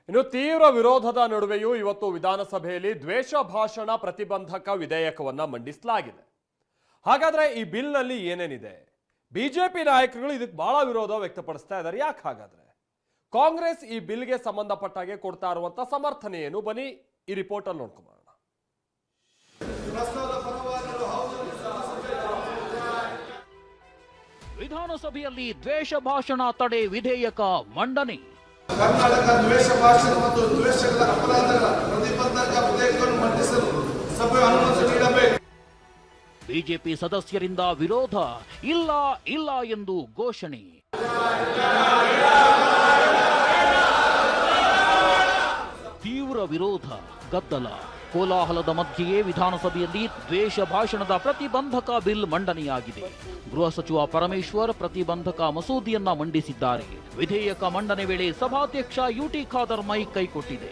ಇನ್ನು ತೀವ್ರ ವಿರೋಧದ ನಡುವೆಯೂ ಇವತ್ತು ವಿಧಾನಸಭೆಯಲ್ಲಿ ದ್ವೇಷ ಭಾಷಣ ಪ್ರತಿಬಂಧಕ ವಿಧೇಯಕವನ್ನ ಮಂಡಿಸಲಾಗಿದೆ. ಹಾಗಾದ್ರೆ ಈ ಬಿಲ್ನಲ್ಲಿ ಏನೇನಿದೆ? ಬಿಜೆಪಿ ನಾಯಕರುಗಳು ಇದಕ್ಕೆ ಬಹಳ ವಿರೋಧ ವ್ಯಕ್ತಪಡಿಸ್ತಾ ಇದ್ದಾರೆ. ಯಾಕೆ ಹಾಗಾದ್ರೆ? ಕಾಂಗ್ರೆಸ್ ಈ ಬಿಲ್ಗೆ ಸಂಬಂಧಪಟ್ಟಾಗೆ ಕೊಡ್ತಾ ಇರುವಂತ ಸಮರ್ಥನೆ ಏನು? ಬನ್ನಿ ಈ ರಿಪೋರ್ಟ್ ಅಲ್ಲಿ ನೋಡ್ಕೊಂಬರೋಣ. ವಿಧಾನಸಭೆಯಲ್ಲಿ ದ್ವೇಷ ಭಾಷಣ ತಡೆ ವಿಧೇಯಕ ಮಂಡನೆ. ಕರ್ನಾಟಕ ದ್ವೇಷ ಭಾಷಣ ಮತ್ತು ದ್ವೇಷಗಳ ಅಪರಾಧಗಳ ಪ್ರತಿಬಂಧಕ ವಿಧೇಯಕವನ್ನು ಮಂಡಿಸಲು ಸಭೆ ಅನುಮತಿ ನೀಡಬೇಕು. ಬಿಜೆಪಿ ಸದಸ್ಯರಿಂದ ವಿರೋಧ, ಇಲ್ಲ ಇಲ್ಲ ಎಂದು ಘೋಷಣೆ. ತೀವ್ರ ವಿರೋಧ, ಗದ್ದಲ, ಕೋಲಾಹಲದ ಮಧ್ಯೆಯೇ ವಿಧಾನಸಭೆಯಲ್ಲಿ ದ್ವೇಷ ಭಾಷಣದ ಪ್ರತಿಬಂಧಕ ಬಿಲ್ ಮಂಡನೆಯಾಗಿದೆ. ಗೃಹ ಸಚಿವ ಪರಮೇಶ್ವರ್ ಪ್ರತಿಬಂಧಕ ಮಸೂದೆಯನ್ನ ಮಂಡಿಸಿದ್ದಾರೆ. ವಿಧೇಯಕ ಮಂಡನೆ ವೇಳೆ ಸಭಾಧ್ಯಕ್ಷ ಯುಟಿ ಖಾದರ್ ಮೈಕ್ ಕೈಕೊಟ್ಟಿದೆ.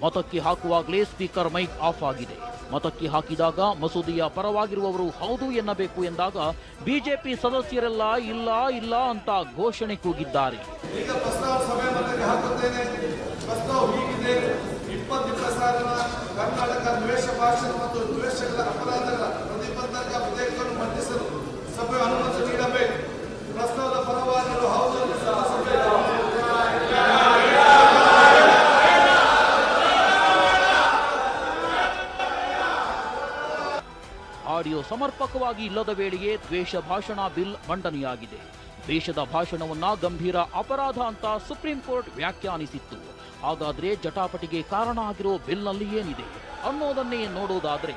ಮತಕ್ಕೆ ಹಾಕುವಾಗಲೇ ಸ್ಪೀಕರ್ ಮೈಕ್ ಆಫ್ ಆಗಿದೆ. ಮತಕ್ಕೆ ಹಾಕಿದಾಗ ಮಸೂದೆಯ ಪರವಾಗಿರುವವರು ಹೌದು ಎನ್ನಬೇಕು ಎಂದಾಗ ಬಿಜೆಪಿ ಸದಸ್ಯರೆಲ್ಲ ಇಲ್ಲ ಇಲ್ಲ ಅಂತ ಘೋಷಣೆ ಕೂಗಿದ್ದಾರೆ. ಈಗ ಪ್ರಸ್ತಾವ ಸಭೆ ಮತಕ್ಕೆ ಹಾಕುತ್ತೇನೆ. ಪ್ರಸ್ತಾವ ಹೀಗಿದೆ: 20 ಪ್ರಸಾರಣ ಕರ್ನಾಟಕ ದ್ವೇಷ ಭಾಷಣ ಮತ್ತು ದ್ವೇಷಗಳ ಅಪರಾಧಗಳ ಪ್ರತಿಬಂಧಕ ವಿಧೇಯಕವನ್ನು ಮಂಡಿಸಲು ಸಭೆ ಅನುಮತಿ ನೀಡಬೇಕು. ಪ್ರಸ್ತಾವದ ಪರವಾಗಿರುವ ಹೌದು ಆಡಿಯೋ ಸಮರ್ಪಕವಾಗಿ ಇಲ್ಲದ ವೇಳೆಯೇ ದ್ವೇಷ ಭಾಷಣ ಬಿಲ್ ಮಂಡನೆಯಾಗಿದೆ. ದೇಶದ ಭಾಷಣವನ್ನ ಗಂಭೀರ ಅಪರಾಧ ಅಂತ ಸುಪ್ರೀಂ ಕೋರ್ಟ್ ವ್ಯಾಖ್ಯಾನಿಸಿತ್ತು. ಹಾಗಾದ್ರೆ ಜಟಾಪಟಿಗೆ ಕಾರಣ ಆಗಿರೋ ಬಿಲ್ನಲ್ಲಿ ಏನಿದೆ ಅನ್ನೋದನ್ನೇ ನೋಡೋದಾದ್ರೆ,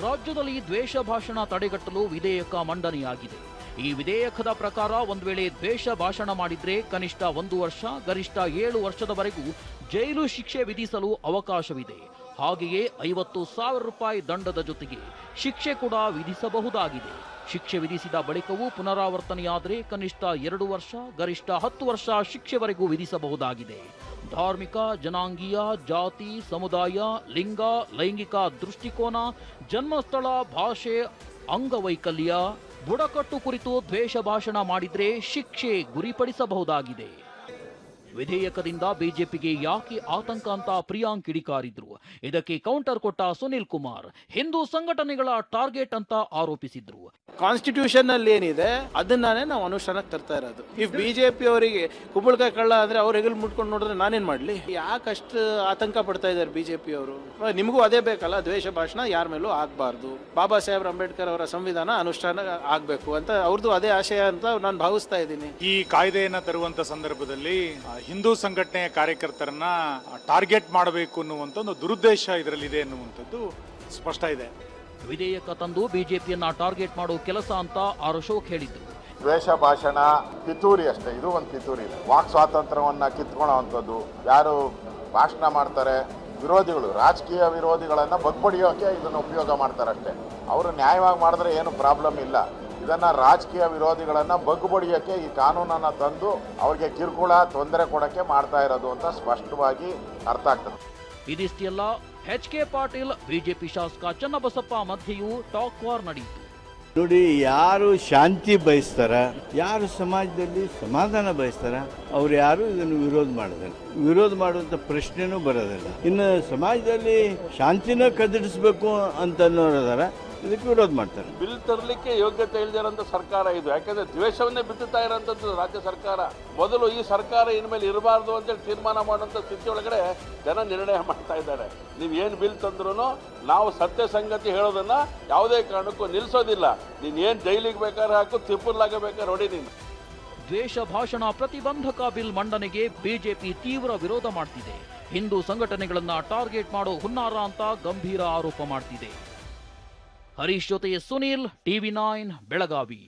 ರಾಜ್ಯದಲ್ಲಿ ದ್ವೇಷ ಭಾಷಣ ತಡೆಗಟ್ಟಲು ವಿಧೇಯಕ ಮಂಡನೆಯಾಗಿದೆ. ಈ ವಿಧೇಯಕದ ಪ್ರಕಾರ ಒಂದು ವೇಳೆ ದ್ವೇಷ ಭಾಷಣ ಮಾಡಿದ್ರೆ ಕನಿಷ್ಠ 1 ವರ್ಷ, ಗರಿಷ್ಠ 7 ವರ್ಷದವರೆಗೂ ಜೈಲು ಶಿಕ್ಷೆ ವಿಧಿಸಲು ಅವಕಾಶವಿದೆ. ಹಾಗೆಯೇ 50,000 ರೂಪಾಯಿ ದಂಡದ ಜೊತೆಗೆ ಶಿಕ್ಷೆ ಕೂಡ ವಿಧಿಸಬಹುದಾಗಿದೆ. ಶಿಕ್ಷೆ ವಿಧಿಸಿದ ಬಳಿಕವೂ ಪುನರಾವರ್ತನೆಯಾದರೆ ಕನಿಷ್ಠ 2 ವರ್ಷ, ಗರಿಷ್ಠ 10 ವರ್ಷ ಶಿಕ್ಷೆವರೆಗೂ ವಿಧಿಸಬಹುದಾಗಿದೆ. ಧಾರ್ಮಿಕ, ಜನಾಂಗೀಯ, ಜಾತಿ, ಸಮುದಾಯ, ಲಿಂಗ, ಲೈಂಗಿಕ ದೃಷ್ಟಿಕೋನ, ಜನ್ಮಸ್ಥಳ, ಭಾಷೆ, ಅಂಗವೈಕಲ್ಯ, ಬುಡಕಟ್ಟು ಕುರಿತು ದ್ವೇಷ ಭಾಷಣ ಮಾಡಿದ್ರೆ ಶಿಕ್ಷೆ ಗುರಿಪಡಿಸಬಹುದಾಗಿದೆ. ವಿಧೇಯಕದಿಂದ ಬಿಜೆಪಿಗೆ ಯಾಕೆ ಆತಂಕ ಅಂತ ಪ್ರಿಯಾಂಕ್ ಕಿಡಿಕಾರಿದ್ರು. ಇದಕ್ಕೆ ಕೌಂಟರ್ ಕೊಟ್ಟ ಸುನಿಲ್ ಕುಮಾರ್ ಹಿಂದೂ ಸಂಘಟನೆಗಳ ಟಾರ್ಗೆಟ್ ಅಂತ ಆರೋಪಿಸಿದ್ರು. ಕಾನ್ಸ್ಟಿಟ್ಯೂಷನ್ ಅಲ್ಲಿ ಏನಿದೆ ಅದನ್ನೇ ನಾವು ಅನುಷ್ಠಾನಕ್ಕೆ ತರ್ತಾ ಇರೋದು. ಇಫ್ ಬಿಜೆಪಿ ಅವರಿಗೆ ಕುಂಬಳಕಾಯಿ ಕಳ್ಳ ಅಂದ್ರೆ ಅವ್ರ ಹೆಗಲ್ ಮುಟ್ಕೊಂಡು ನೋಡಿದ್ರೆ ನಾನೇನ್ ಮಾಡ್ಲಿ? ಯಾಕಷ್ಟು ಆತಂಕ ಪಡ್ತಾ ಇದ್ದಾರೆ ಬಿಜೆಪಿ ಅವರು? ನಿಮಗೂ ಅದೇ ಬೇಕಲ್ಲ, ದ್ವೇಷ ಭಾಷಣ ಯಾರ ಮೇಲೂ ಆಗ್ಬಾರ್ದು, ಬಾಬಾ ಸಾಹೇಬ್ ಅಂಬೇಡ್ಕರ್ ಅವರ ಸಂವಿಧಾನ ಅನುಷ್ಠಾನ ಆಗ್ಬೇಕು ಅಂತ ಅವ್ರದ್ದು ಅದೇ ಆಶಯ ಅಂತ ನಾನು ಭಾವಿಸ್ತಾ ಇದ್ದೀನಿ. ಈ ಕಾಯ್ದೆಯನ್ನ ತರುವಂತ ಸಂದರ್ಭದಲ್ಲಿ ಹಿಂದೂ ಸಂಘಟನೆಯ ಕಾರ್ಯಕರ್ತರನ್ನ ಟಾರ್ಗೆಟ್ ಮಾಡಬೇಕು ಅನ್ನುವಂತ ಒಂದು ದುರುದ್ದೇಶ ಇದರಲ್ಲಿದೆ ಎನ್ನುವಂಥದ್ದು ಸ್ಪಷ್ಟ ಇದೆ. ವಿಧೇಯಕ ತಂದು ಬಿಜೆಪಿಯನ್ನ ಟಾರ್ಗೆಟ್ ಮಾಡೋ ಕೆಲಸ ಅಂತ ಆರ್ ಅಶೋಕ್ ಹೇಳಿದ್ರು. ದ್ವೇಷ ಭಾಷಣ ಪಿತೂರಿ ಅಷ್ಟೇ, ಇದು ಒಂದು ಪಿತೂರಿ ಇದೆ. ವಾಕ್ ಸ್ವಾತಂತ್ರ್ಯವನ್ನ ಕಿತ್ಕೊಳ್ಳೋವಂಥದ್ದು. ಯಾರು ಭಾಷಣ ಮಾಡ್ತಾರೆ, ವಿರೋಧಿಗಳು, ರಾಜಕೀಯ ವಿರೋಧಿಗಳನ್ನ ಬಗ್ಬಡಿಯೋಕೆ ಇದನ್ನು ಉಪಯೋಗ ಮಾಡ್ತಾರಷ್ಟೇ. ಅವರು ನ್ಯಾಯವಾಗಿ ಮಾಡಿದ್ರೆ ಏನು ಪ್ರಾಬ್ಲಮ್ ಇಲ್ಲ. ಇದನ್ನ ರಾಜಕೀಯ ವಿರೋಧಿಗಳನ್ನ ಬಗ್ಬಡಿಯೋಕೆ ಈ ಕಾನೂನನ್ನ ತಂದು ಅವ್ರಿಗೆ ಕಿರುಕುಳ, ತೊಂದರೆ ಕೊಡಕ್ಕೆ ಮಾಡ್ತಾ ಇರೋದು ಅಂತ ಸ್ಪಷ್ಟವಾಗಿ ಅರ್ಥ ಆಗ್ತದೆ. ಇದಿಷ್ಟೆಲ್ಲ ಎಚ್.ಕೆ. ಪಾಟೀಲ್, ಬಿಜೆಪಿ ಶಾಸಕ ಚನ್ನಬಸಪ್ಪ ಮಧ್ಯೆಯೂ ಟಾಕ್ ವಾರ್ ನಡೆಯಿತು. ನೋಡಿ, ಯಾರು ಶಾಂತಿ ಬಯಸ್ತಾರ, ಯಾರು ಸಮಾಜದಲ್ಲಿ ಸಮಾಧಾನ ಬಯಸ್ತಾರ, ಅವ್ರು ಯಾರು ಇದನ್ನು ವಿರೋಧ ಮಾಡುವಂಥ ಪ್ರಶ್ನೆನೂ ಬರೋದಿಲ್ಲ. ಇನ್ನು ಸಮಾಜದಲ್ಲಿ ಶಾಂತಿನ ಕದಡಿಸ್ಬೇಕು ಅಂತ ಅನ್ನೋರದಾರ, ಇದಕ್ಕೆ ವಿರೋಧ ಮಾಡ್ತಾರೆ. ಬಿಲ್ ತರಲಿಕ್ಕೆ ಯೋಗ್ಯತೆ ಇಲ್ಲದಿರೋಂಥ ಸರ್ಕಾರ ಇದು. ಯಾಕಂದ್ರೆ ದ್ವೇಷವನ್ನೇ ಬಿತ್ತುತ್ತಾ ಇರೋಂಥದ್ದು ರಾಜ್ಯ ಸರ್ಕಾರ. ಮೊದಲು ಈ ಸರ್ಕಾರ ಇನ್ಮೇಲೆ ಇರಬಾರ್ದು ಅಂತೇಳಿ ತೀರ್ಮಾನ ಮಾಡುವಂಥ ಸ್ಥಿತಿ ಒಳಗಡೆ ಜನ ನಿರ್ಣಯ ಮಾಡ್ತಾ ಇದ್ದಾರೆ. ನೀವು ಏನು ಬಿಲ್ ತಂದ್ರೂ ನಾವು ಸತ್ಯ ಸಂಗತಿ ಹೇಳೋದನ್ನ ಯಾವುದೇ ಕಾರಣಕ್ಕೂ ನಿಲ್ಲಿಸೋದಿಲ್ಲ. ನೀನು ಏನು ಜೈಲಿಗೆ ಬೇಕಾದ್ರೆ ಹಾಕು, ತಿಪ್ಪುರ್ಲಾಗ ಬೇಕಾದ್ರೆ ಹೊಡಿ ನೀನು. ದ್ವೇಷ ಭಾಷಣ ಪ್ರತಿಬಂಧಕ ಬಿಲ್ ಮಂಡನೆಗೆ ಬಿಜೆಪಿ ತೀವ್ರ ವಿರೋಧ ಮಾಡ್ತಿದೆ. ಹಿಂದೂ ಸಂಘಟನೆಗಳನ್ನ ಟಾರ್ಗೆಟ್ ಮಾಡೋ ಹುನ್ನಾರ ಅಂತ ಗಂಭೀರ ಆರೋಪ ಮಾಡ್ತಿದೆ. ಹರೀಶ್ ಜೊತೆ ಸುನೀಲ್, ಟಿವಿ9 ಬೆಳಗಾವಿ.